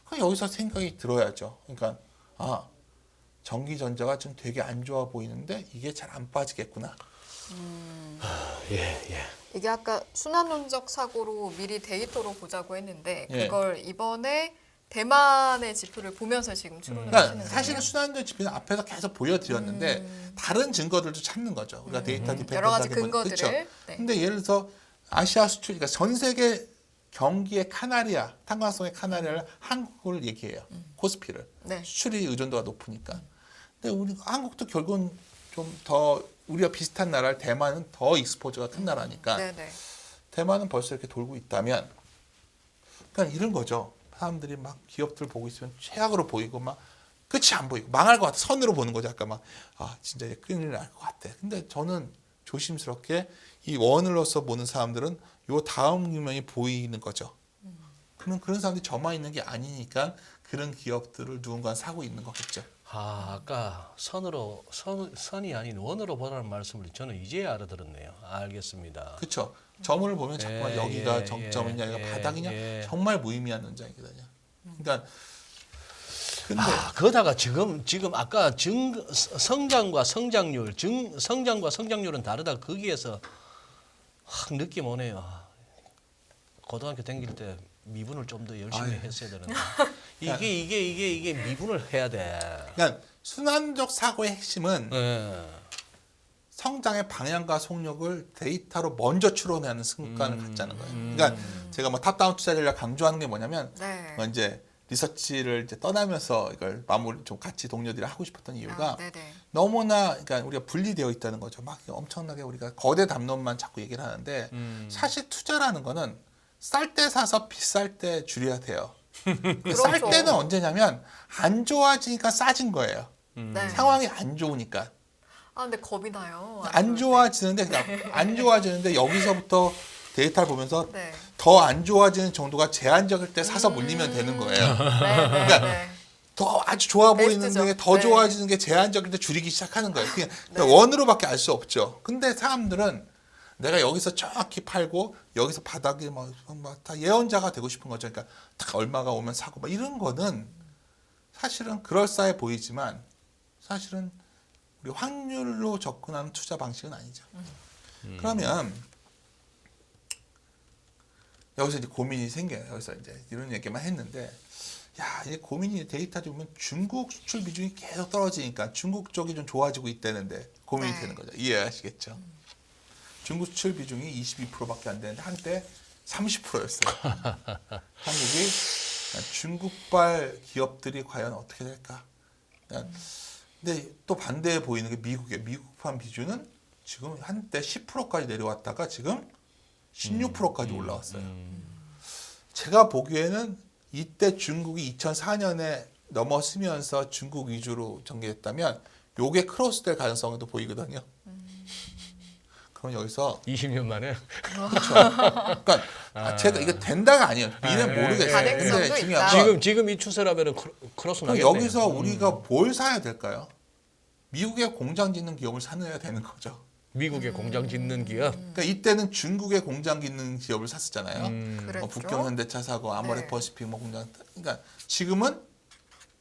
그럼 여기서 생각이 들어야죠. 그러니까 전기전자가 좀 되게 안 좋아 보이는데 이게 잘 안 빠지겠구나. 예. 예. 이게 아까 순환론적 사고로 미리 데이터로 보자고 했는데 예. 그걸 이번에 대만의 지표를 보면서 지금 추론을 그러니까 하시는 사실은 거예요. 순환전 지표는 앞에서 계속 보여드렸는데 다른 증거들도 찾는 거죠. 우리가 데이터 디펜던트 여러 가지 근거들을. 네. 근데 예를 들어서 아시아 수출, 그러니까 전 세계 경기의 카나리아, 탄광성의 카나리아를 한국을 얘기해요. 코스피를. 네. 수출이 의존도가 높으니까. 근데 우리 한국도 결국은 좀 더 우리가 비슷한 나라를 대만은 더 익스포저가 큰 나라니까 네네. 대만은 벌써 이렇게 돌고 있다면 그러니까 이런 거죠. 사람들이 막 기업들 보고 있으면 최악으로 보이고 막 끝이 안 보이고 망할 것 같아. 선으로 보는 거죠. 아까 막 진짜 이제 큰일 날 것 같아. 근데 저는 조심스럽게 이 원으로서 보는 사람들은 요 다음 유명이 보이는 거죠. 그런 사람들이 저만 있는 게 아니니까 그런 기업들을 누군가 사고 있는 거겠죠. 아까 선이 아닌 원으로 보라는 말씀을 저는 이제야 알아들었네요. 알겠습니다. 그렇죠. 점을 보면 자꾸만 여기가 예, 정점이냐, 예, 여기가 바닥이냐, 예. 정말 무의미한 논쟁이거든요. 그러니까 근데 그러다가 지금 아까 성장과 성장률은 다르다. 거기에서 확 느낌 오네요. 고등학교 다닐 때 미분을 좀 더 열심히 했어야 되는데 이게 미분을 해야 돼. 그러니까 순환적 사고의 핵심은 예. 성장의 방향과 속력을 데이터로 먼저 추론하는 습관을 갖자는 거예요. 그러니까 제가 뭐 탑다운 투자 전략 강조하는 게 뭐냐면 네. 이제 리서치를 이제 떠나면서 이걸 마무리 좀 같이 동료들이랑 하고 싶었던 이유가 네네. 너무나 그러니까 우리가 분리되어 있다는 거죠. 막 엄청나게 우리가 거대 담론만 자꾸 얘기를 하는데 사실 투자라는 거는 쌀 때 사서 비쌀 때 줄여야 돼요. 쌀 그렇죠. 때는 언제냐면 안 좋아지니까 싸진 거예요. 네. 상황이 안 좋으니까. 아 근데 겁이 나요. 안 좋아지는데 그러니까 안 좋아지는데 여기서부터 데이터를 보면서 네. 더 안 좋아지는 정도가 제한적일 때 사서 물리면 되는 거예요. 네네네. 더 아주 좋아 보이는 베스트죠. 게 더 네. 좋아지는 게 제한적일 때 줄이기 시작하는 거예요. 그냥 네. 원으로밖에 알 수 없죠. 근데 사람들은 내가 여기서 정확히 팔고 여기서 바닥에 다 예언자가 되고 싶은 거죠. 그러니까 딱 얼마가 오면 사고 막 이런 거는 사실은 그럴싸해 보이지만 사실은 우리 확률로 접근하는 투자 방식은 아니죠. 그러면 여기서 이제 고민이 생겨요. 여기서 이제 이런 얘기만 했는데, 야, 이 고민이 데이터 보면 중국 수출 비중이 계속 떨어지니까 중국 쪽이 좀 좋아지고 있다는데 고민이 네. 되는 거죠. 이해하시겠죠? 중국 수출 비중이 22%밖에 안 되는데 한때 30%였어요. 한국이 중국발 기업들이 과연 어떻게 될까? 근데 또 반대에 보이는 게 미국이에요. 미국판 비중은 지금 한때 10%까지 내려왔다가 지금 16%까지 올라왔어요. 제가 보기에는 이때 중국이 2004년에 넘어서면서 중국 위주로 전개했다면 요게 크로스될 가능성도 보이거든요. 그럼 여기서 20년 만에 그러니까 제가 이거 된다가 아니에요. 미래는 네, 모르겠어요. 가능성도 근데 있다. 중요한 건 지금 이 추세라면은 크로스 그럼 나겠네요. 여기서 우리가 뭘 사야 될까요? 미국의 공장 짓는 기업을 사야 되는 거죠. 미국의 공장 짓는 기업. 그러니까 이때는 중국의 공장 짓는 기업을 샀었잖아요. 그랬죠. 북경 현대차 사고 아모레 네. 퍼시픽 뭐 공장. 그러니까 지금은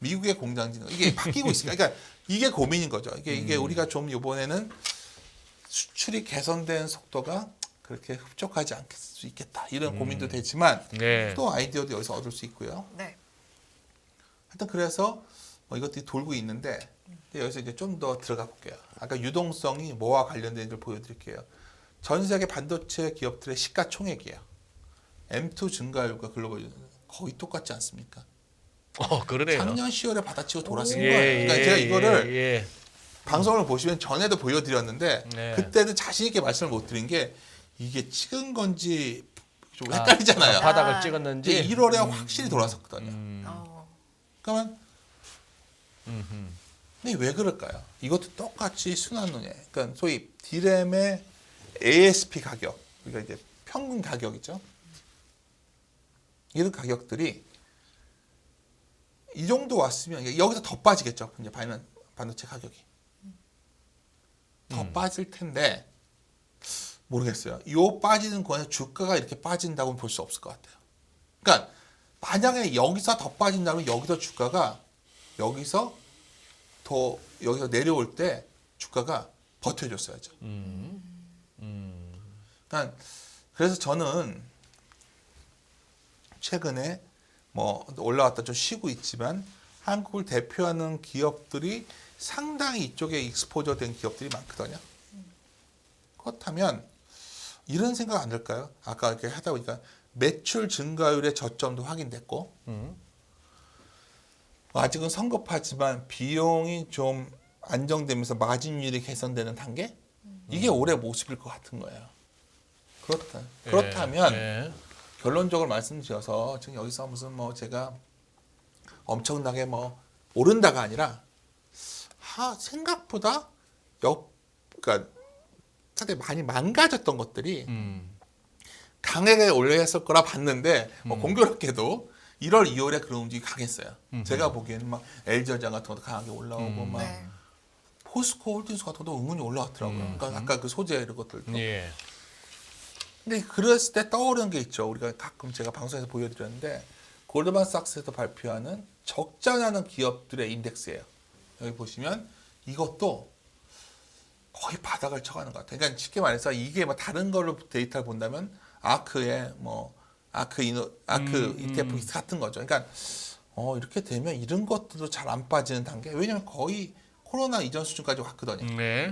미국의 공장 짓는 이게 바뀌고 있으니까 그러니까 이게 고민인 거죠. 이게 우리가 좀 이번에는 수출이 개선된 속도가 그렇게 흡족하지 않을 수 있겠다 이런 고민도 되지만 네. 또 아이디어도 여기서 얻을 수 있고요. 네. 하여튼 그래서 이것들이 돌고 있는데 여기서 이제 좀 더 들어가 볼게요. 아까 유동성이 뭐와 관련된지를 보여드릴게요. 전 세계 반도체 기업들의 시가총액이에요. M2 증가율과 글로벌 거의 똑같지 않습니까? 그러네요. 작년 10월에 받아치고 돌았을 오. 거예요. 그러니까 제가 이거를 예. 방송을 보시면 전에도 보여드렸는데 네. 그때는 자신 있게 말씀을 못 드린 게 이게 찍은 건지 좀 헷갈리잖아요. 바닥을 아. 찍었는지. 근데 1월에 확실히 돌아섰거든요. 그러면 근데 왜 그럴까요? 이것도 똑같이 순환론이에요. 그러니까 소위 디램의 ASP 가격, 우리가 이제 평균 가격이죠. 이런 가격들이 이 정도 왔으면 여기서 더 빠지겠죠. 이제 반도체 가격이 더 빠질 텐데 모르겠어요. 이 빠지는 거에 주가가 이렇게 빠진다고는 볼 수 없을 것 같아요. 그러니까 만약에 여기서 더 빠진다면 여기서 주가가 여기서 내려올 때 주가가 버텨줬어야죠. 그러니까 그래서 저는 최근에 뭐 올라왔다 좀 쉬고 있지만 한국을 대표하는 기업들이 상당히 이쪽에 익스포저 된 기업들이 많거든요. 그렇다면 이런 생각 안 들까요? 아까 이렇게 하다 보니까 매출 증가율의 저점도 확인됐고 아직은 성급하지만 비용이 좀 안정되면서 마진율이 개선되는 단계? 이게 올해 모습일 것 같은 거예요. 그렇다면 예. 결론적으로 말씀드려서 지금 여기서 무슨 뭐 제가 엄청나게 뭐 오른다가 아니라 생각보다 그러니까 상당히 많이 망가졌던 것들이 강하게 올려했을 거라 봤는데 뭐 공교롭게도 1월, 2월에 그런 움직임이 강했어요. 제가 보기에는 막 LG전자 같은 것도 강하게 올라오고 막 네. 포스코 홀딩스 같은 것도 은근히 올라왔더라고요. 그러니까 아까 그 소재 이런 것들도. 예. 근데 그랬을 때 떠오르는 게 있죠. 우리가 가끔 제가 방송에서 보여드렸는데 골드만삭스에서 발표하는 적자나는 기업들의 인덱스예요. 여기 보시면 이것도 거의 바닥을 쳐가는 것 같아요. 그러니까 쉽게 말해서 이게 뭐 다른 걸로 데이터를 본다면 아크의 뭐 아크 ETF 같은 거죠. 그러니까 이렇게 되면 이런 것들도 잘 안 빠지는 단계. 왜냐하면 거의 코로나 이전 수준까지 왔거든요. 네.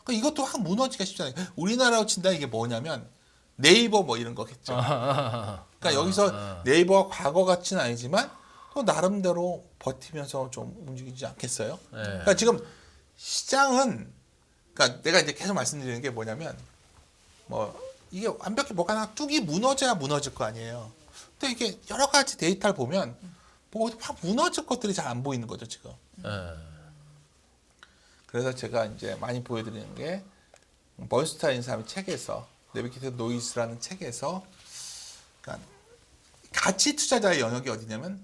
그러니까 이것도 확 무너지기가 쉽잖아요. 우리나라로 친다 이게 뭐냐면 네이버 뭐 이런 거겠죠. 그러니까 여기서 네이버가 과거 같지는 아니지만 또 나름대로 버티면서 좀 움직이지 않겠어요? 네. 그러니까 지금 시장은 그러니까 내가 이제 계속 말씀드리는 게 뭐냐면 뭐 이게 완벽히 뭐가 하나 뚝이 무너져야 무너질 거 아니에요. 근데 이게 여러 가지 데이터를 보면 뭐 확 무너질 것들이 잘 안 보이는 거죠 지금. 네. 그래서 제가 이제 많이 보여드리는 게 벌스타인 사람의 책에서 내비게이터 노이즈라는 책에서 그러니까 가치 투자자의 영역이 어디냐면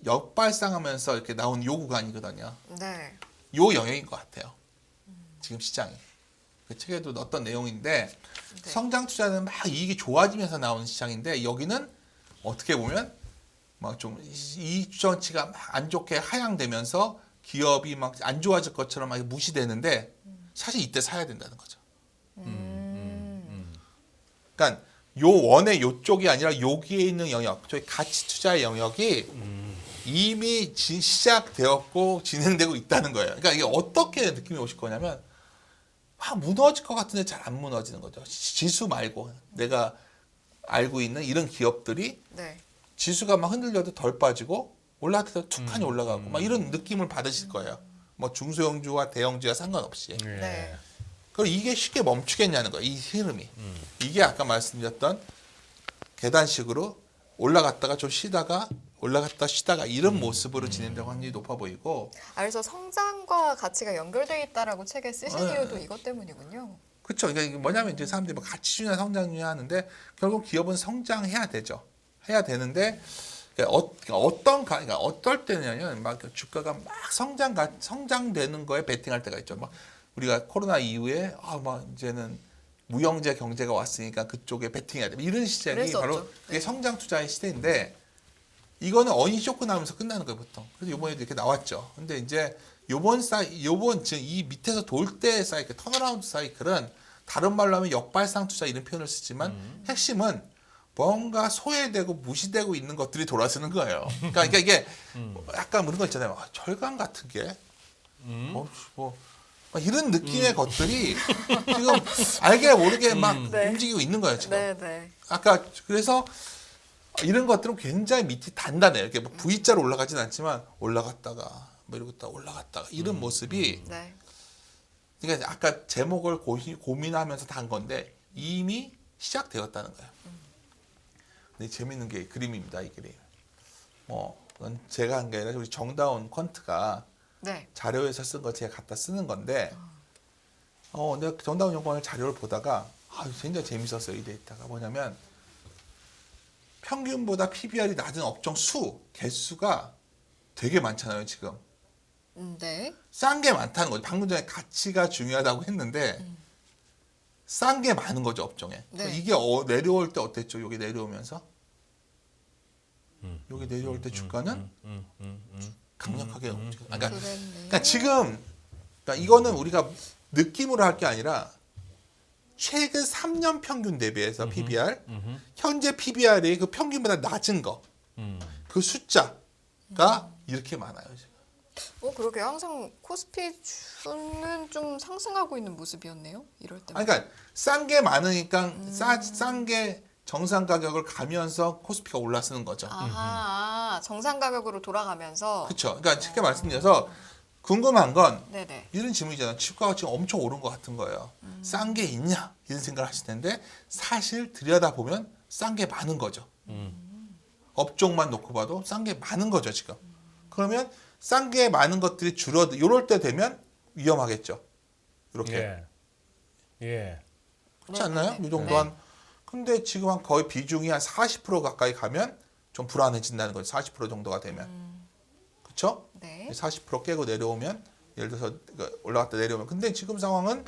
역발상하면서 이렇게 나온 요 구간이거든요. 네. 요 영역인 것 같아요. 지금 시장이. 그 책에도 어떤 내용인데 네. 성장 투자는 막 이익이 좋아지면서 나오는 시장인데 여기는 어떻게 보면 막 좀 이익 주전치가 막 안 좋게 하향되면서 기업이 막 안 좋아질 것처럼 막 무시되는데 사실 이때 사야 된다는 거죠. 그러니까 요 원의 요쪽이 아니라 여기에 있는 영역, 저희 가치 투자의 영역이 이미 시작되었고 진행되고 있다는 거예요. 그러니까 이게 어떻게 느낌이 오실 거냐면 막 무너질 것 같은데 잘 안 무너지는 거죠. 지수 말고 내가 알고 있는 이런 기업들이 네. 지수가 막 흔들려도 덜 빠지고 올라갈 때도 툭하니 올라가고 막 이런 느낌을 받으실 거예요. 뭐 중소형주와 대형주와 상관없이. 네. 그럼 이게 쉽게 멈추겠냐는 거예요. 이 흐름이. 이게 아까 말씀드렸던 계단식으로 올라갔다가 좀 쉬다가 올라갔다 쉬다가 이런 모습으로 진행될 확률이 높아 보이고 그래서 성장과 가치가 연결돼 있다라고 책에 쓰신 네. 이유도 이것 때문이군요. 그렇죠. 그러니까 이게 뭐냐면 이제 사람들이 뭐 가치주냐 성장주냐 하는데 결국 기업은 성장해야 되죠. 해야 되는데 그러니까 어떨 때냐면 막 주가가 막 성장되는 거에 베팅할 때가 있죠. 막 우리가 코로나 이후에 막 이제는 무형제 경제가 왔으니까 그쪽에 베팅해야 돼. 이런 시장이 그랬었죠. 바로 그게 네. 성장 투자의 시대인데 이거는 어인 쇼크 나면서 끝나는 거예요 보통. 그래서 이번에도 이렇게 나왔죠. 근데 이제 요번 지금 이 밑에서 돌 때 사이클, 턴어라운드 사이클은 다른 말로 하면 역발상 투자 이런 표현을 쓰지만 핵심은 뭔가 소외되고 무시되고 있는 것들이 돌아서는 거예요. 그러니까 이게 약간 그런 거 있잖아요. 절강 같은 게 뭐 막 이런 느낌의 것들이 지금 알게 모르게 막 네. 움직이고 있는 거예요 지금. 네, 네. 아까 그래서 이런 것들은 굉장히 밑이 단단해요. 이렇게 뭐 V자로 올라가진 않지만 올라갔다가 뭐 이러고 올라갔다가 이런 모습이 네. 그러니까 아까 제목을 고민하면서 단 건데 이미 시작되었다는 거예요. 근데 재밌는 게 그림입니다. 이 그림. 뭐 그건 제가 한 게 아니라 우리 정다운 퀀트가 네. 자료에서 쓴 거 제가 갖다 쓰는 건데 내가 정다운 연구원의 자료를 보다가 굉장히 재밌었어요. 이 데이터가 뭐냐면 평균보다 PBR이 낮은 업종 개수가 되게 많잖아요. 지금 네. 싼 게 많다는 거죠. 방금 전에 가치가 중요하다고 했는데 싼 게 많은 거죠. 업종에. 네. 이게 내려올 때 어땠죠? 여기 내려오면서 여기 내려올 때 주가는 강력하게 움직여요. 그러니까 그랬네요. 그러니까 지금 이거는 우리가 느낌으로 할 게 아니라 최근 3년 평균 대비해서 PBR, 현재 PBR이 그 평균보다 낮은 거, 그 숫자가 이렇게 많아요. 지금. 그러게 항상 코스피 주는 좀 상승하고 있는 모습이었네요. 이럴 때. 그러니까 싼 게 많으니까 싼 게 정상 가격을 가면서 코스피가 올라서는 거죠. 아하, 정상 가격으로 돌아가면서. 그렇죠. 그러니까 쉽게 말씀드려서 궁금한 건 네네. 이런 질문이잖아요. 주가가 지금 엄청 오른 것 같은 거예요. 싼 게 있냐 이런 생각을 하실 텐데 사실 들여다 보면 싼 게 많은 거죠. 업종만 놓고 봐도 싼 게 많은 거죠 지금. 그러면 싼 게 많은 것들이 이럴 때 되면 위험하겠죠. 이렇게 예. 그렇지 않나요? 네네네. 이 정도 한 근데 지금 한 거의 비중이 한 40% 가까이 가면 좀 불안해진다는 거죠. 40% 정도가 되면 그렇죠? 네. 40% 깨고 내려오면 예를 들어서 올라갔다 내려오면 근데 지금 상황은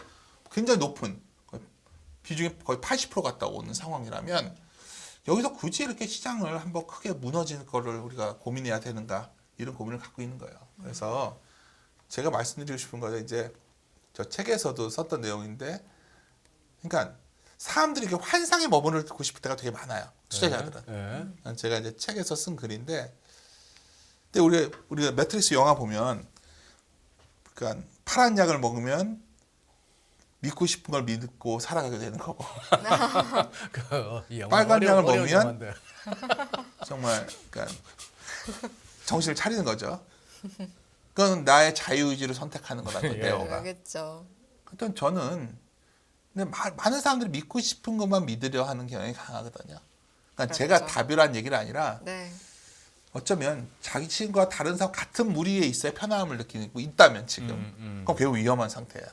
굉장히 높은 비중이 거의 80% 갔다 오는 상황이라면 여기서 굳이 이렇게 시장을 한번 크게 무너지는 거를 우리가 고민해야 되는가 이런 고민을 갖고 있는 거예요. 그래서 제가 말씀드리고 싶은 거는 이제 저 책에서도 썼던 내용인데 그러니까 사람들이 이렇게 환상에 머무르고 싶을 때가 되게 많아요. 투자자들은. 예. 제가 이제 책에서 쓴 글인데 근데 우리가 매트릭스 영화 보면 그러니까 파란 약을 먹으면 믿고 싶은 걸 믿고 살아가게 되는 거고 그 영화 빨간 양을 어려운 먹으면 영화인데. 정말 그러니까 정신을 차리는 거죠. 그건 나의 자유의지로 선택하는 거라는 거예요, 네오가. 그러겠죠. 하여튼 저는 근데 많은 사람들이 믿고 싶은 것만 믿으려 하는 경향이 강하거든요. 그러니까 제가 그렇죠. 답이란 얘기는 아니라 네. 어쩌면 자기 친구와 다른 사람 같은 무리에 있어야 편안함을 느끼고 있다면 지금 그건 매우 위험한 상태예요.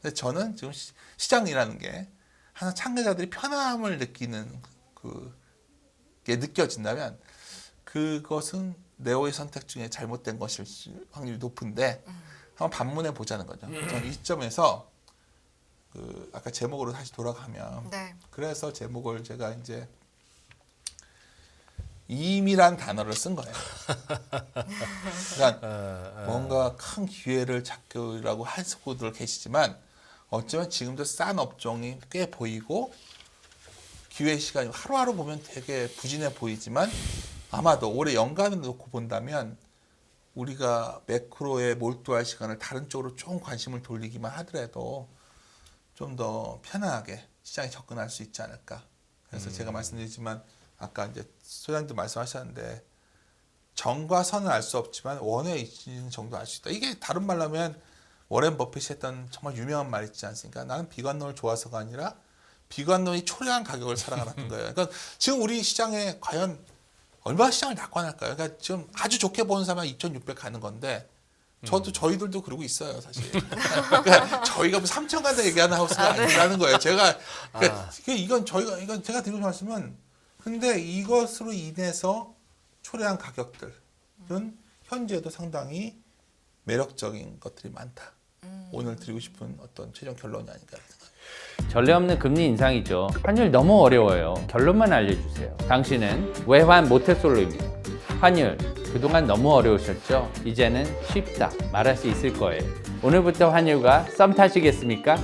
근데 저는 지금 시장이라는 게 항상 참가자들이 편안함을 느끼는 그게 느껴진다면 그것은 네오의 선택 중에 잘못된 것일 확률이 높은데 한번 반문해 보자는 거죠. 저는 이 시점에서 아까 제목으로 다시 돌아가면 네. 그래서 제목을 제가 이제 임이란 단어를 쓴 거예요. 그러니까 뭔가 큰 기회를 잡으라고 하시고 계시지만 어쩌면 지금도 싼 업종이 꽤 보이고 기회 시간이 하루하루 보면 되게 부진해 보이지만 아마도 올해 연간을 놓고 본다면 우리가 매크로에 몰두할 시간을 다른 쪽으로 좀 관심을 돌리기만 하더라도 좀 더 편안하게 시장에 접근할 수 있지 않을까. 그래서 제가 말씀드리지만 아까 이제 소장님도 말씀하셨는데 정과 선은 알 수 없지만 원의 있는 정도 알 수 있다. 이게 다른 말로 하면 워렌 버핏이 했던 정말 유명한 말 있지 않습니까? 나는 비관론을 좋아서가 아니라 비관론이 초래한 가격을 사랑하는 거예요. 그러니까 지금 우리 시장에 과연 얼마나 시장을 낙관할까요? 그러니까 지금 아주 좋게 보는 사람은 2,600 가는 건데 저희들도 그러고 있어요, 사실. 그러니까 저희가 뭐 3천 간다 얘기하는 하우스가 아니라는 거예요. 제가 그러니까 이건 제가 드리고 말씀은 근데 이것으로 인해서 초래한 가격들은 현재도 상당히 매력적인 것들이 많다. 오늘 드리고 싶은 어떤 최종 결론이 아닌가 생각합니다. 전례 없는 금리 인상이죠. 환율 너무 어려워요. 결론만 알려주세요. 당신은 외환 모태솔로입니다. 환율 그동안 너무 어려우셨죠? 이제는 쉽다 말할 수 있을 거예요. 오늘부터 환율과 썸 타시겠습니까?